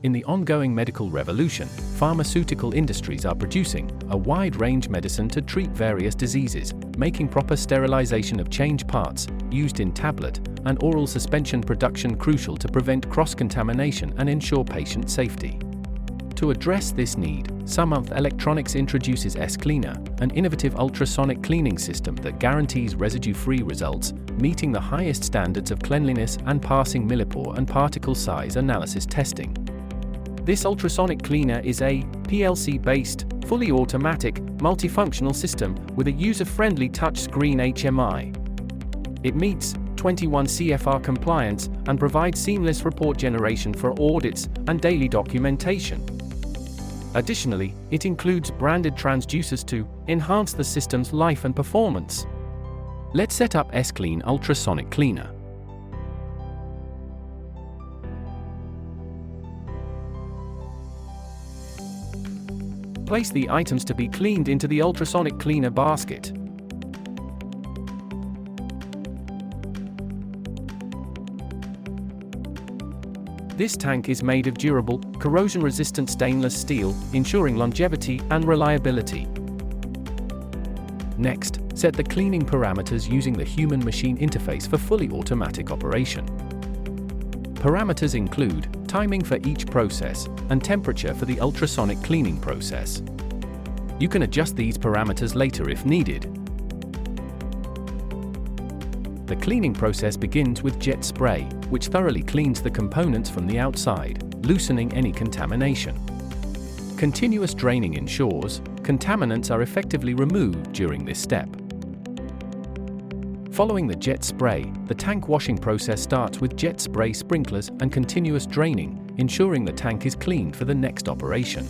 In the ongoing medical revolution, pharmaceutical industries are producing a wide-range medicine to treat various diseases, making proper sterilization of change parts, used in tablet and oral suspension production crucial to prevent cross-contamination and ensure patient safety. To address this need, Samarth Electronics introduces S-Cleaner, an innovative ultrasonic cleaning system that guarantees residue-free results, meeting the highest standards of cleanliness and passing millipore and particle size analysis testing. This ultrasonic cleaner is a PLC-based, fully automatic, multifunctional system with a user-friendly touchscreen HMI. It meets 21 CFR compliance and provides seamless report generation for audits and daily documentation. Additionally, it includes branded transducers to enhance the system's life and performance. Let's set up S-Clean Ultrasonic Cleaner. Place the items to be cleaned into the ultrasonic cleaner basket. This tank is made of durable, corrosion-resistant stainless steel, ensuring longevity and reliability. Next, set the cleaning parameters using the human-machine interface for fully automatic operation. Parameters include timing for each process and temperature for the ultrasonic cleaning process. You can adjust these parameters later if needed. The cleaning process begins with jet spray, which thoroughly cleans the components from the outside, loosening any contamination. Continuous draining ensures contaminants are effectively removed during this step. Following the jet spray, the tank washing process starts with jet spray sprinklers and continuous draining, ensuring the tank is cleaned for the next operation.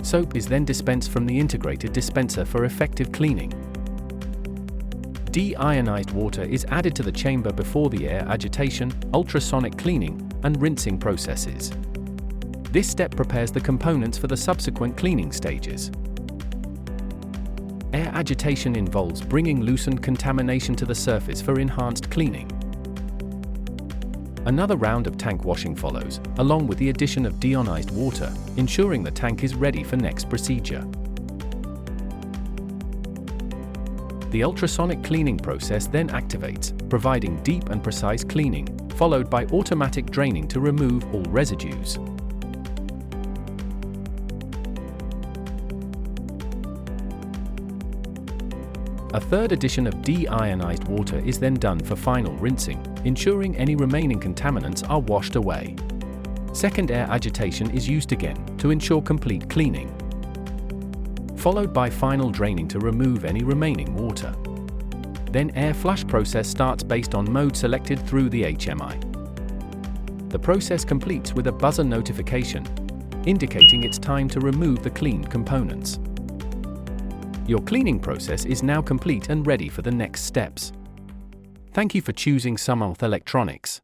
Soap is then dispensed from the integrated dispenser for effective cleaning. Deionized water is added to the chamber before the air agitation, ultrasonic cleaning, and rinsing processes. This step prepares the components for the subsequent cleaning stages. Air agitation involves bringing loosened contamination to the surface for enhanced cleaning. Another round of tank washing follows, along with the addition of deionized water, ensuring the tank is ready for next procedure. The ultrasonic cleaning process then activates, providing deep and precise cleaning, followed by automatic draining to remove all residues. A third addition of deionized water is then done for final rinsing, ensuring any remaining contaminants are washed away. Second air agitation is used again to ensure complete cleaning, followed by final draining to remove any remaining water. Then air flush process starts based on mode selected through the HMI. The process completes with a buzzer notification, indicating it's time to remove the cleaned components. Your cleaning process is now complete and ready for the next steps. Thank you for choosing Samarth Electronics.